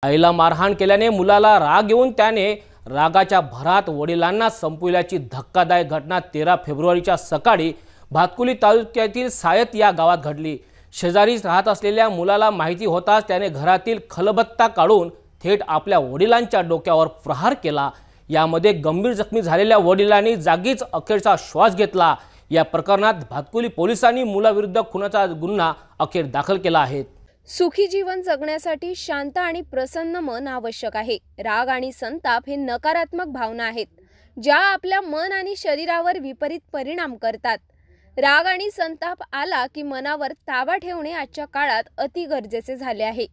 आईला मारहाण केल्याने मुलाला राग येऊन त्याने रागाच्या भरात वडिलांना संपविल्याची धक्कादायक घटना 13 फेब्रुवारीच्या सकाळी भातकुली तालुक्यातील सायत या गावात घडली। शेजारीच राहत असलेल्या मुलाला माहिती होताच त्याने घरातील खलबत्ता काढून थेट आपल्या वडिलांच्या डोक्यावर प्रहार केला। यामध्ये गंभीर जखमी झालेल्या वडिलांनी जागीच अखेरचा श्वास घेतला। या प्रकरणात भातकुली पोलिसांनी मुलाविरुद्ध खुनाचा गुन्हा अखेर दाखल केला आहे। सुखी जीवन जगण्यासाठी शांत आणि प्रसन्न मन आवश्यक आहे। राग आणि संताप हे नकारात्मक भावना आहेत, ज्या आपल्या मन आणि शरीरावर विपरीत परिणाम करतात। राग आणि संताप आला की मनावर ताबा ठेवणे आजच्या काळात अति गरजेचे झाले आहे।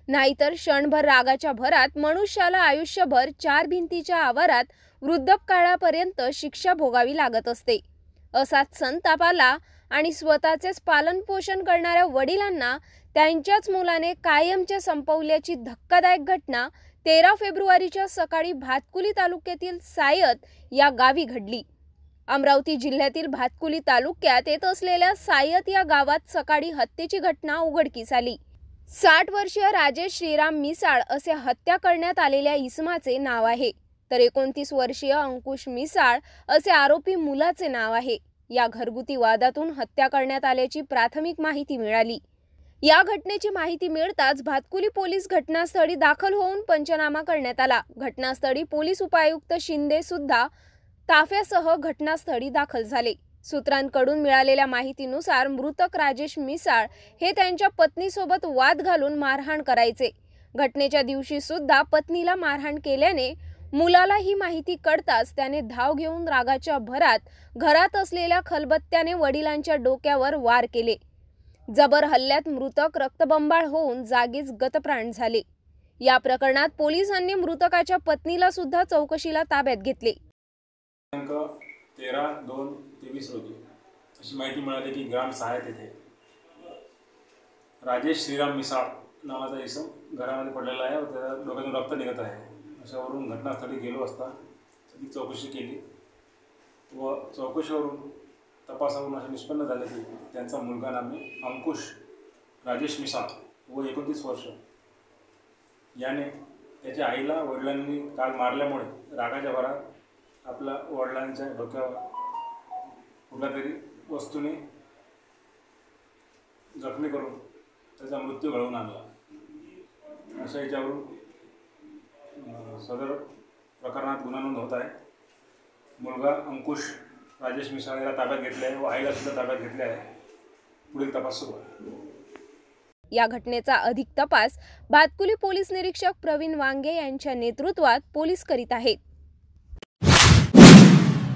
नाहीतर क्षणभर रागाच्या भरात मनुष्याला आयुष्यभर चार भिंतीच्या आवारात वृद्धापकाळापर्यंत शिक्षा भोगावी लागत असते। असाच संताप आला आणि स्वतःचेच पालन पोषण करणाऱ्या वडिलांना त्यांच्याच मुलाने कायमचे संपवल्याची धक्कादायक घटना 13 फेब्रुवारीच्या सकाळी भातकुली तालुक्यातील सायत या गावी घडली। अमरावती जिल्ह्यातील भातकुली तालुक्यात येत असलेल्या सायत या गावात सकाळी हत्येची घटना उघडकीस आली। 60 वर्षीय राजेश श्रीराम मिसाळ असे हत्या करण्यात आलेल्या इसमाचे नाव आहे, तर 29 वर्षीय अंकुश मिसाळ असे आरोपी मुलाचे नाव आहे। या घरगुती वादातून हत्या करण्यात आल्याची प्राथमिक माहिती मिळाली। या घटनेची माहिती मिळताच भातकुली पोलीस घटनास्थळी दाखल होऊन पंचनामा करण्यात आला। घटनास्थळी पोलीस उपायुक्त शिंदे सुद्धा ताफ्यासह घटनास्थळी दाखल झाले। सूत्रांकडून मिळालेल्या माहितीनुसार मृतक राजेश मिसाळ हे त्यांच्या पत्नीसोबत वाद घालून मारहाण करायचे। घटनेच्या दिवशी सुद्धा पत्नीला मारहाण केल्याने मुलाला ही माहिती कळताच त्याने धाव घेऊन रागाच्या भरात घरात असलेल्या खलबत्त्याने वडिलांच्या डोक्यावर वार केले। जबर हल्ल्यात मृतक रक्तबंबाळ होऊन जागीच गतप्राण झाले। या प्रकरणात पोलिसांनी मृतकाच्या पत्नीला सुद्धा चौकशीला ताब्यात घेतले। 13/2/23 रोजी अशी माहिती मिळाली की ग्राम सायत येथे राजेश श्रीराम मिसाळ नावाचा इसम घरामध्ये पडलेला आहे व त्याच्या डोक्यातून रक्त निघत आहे। अशावरून घटनास्थळी गेलो असता त्याची चौकशी केली व चौकशीवरून तपासावरून असे निष्पन्न झाले की त्यांचा मुलगा नामे अंकुश राजेश मिसाळ व 29 वर्ष याने त्याच्या आईला वडिलांनी काल मारल्यामुळे रागाच्या भरात आपल्या वडिलांच्या डोक्यावर कुठल्या तरी वस्तूने जखमी करून त्याचा मृत्यू घडवून आणला। अशा याच्यावरून सदर प्रकरणात गुन्हा नोंद होत आहे। मुलगा अंकुश राजेश मिसाळ याला ताब्यात घेतले आहे व आईला सुद्धा ताब्यात घेतले आहे। पुढील तपास सुरू आहे। या घटनेचा अधिक तपास भातकुली पोलीस निरीक्षक प्रवीण वांगे यांच्या नेतृत्वात पोलीस करीत आहेत।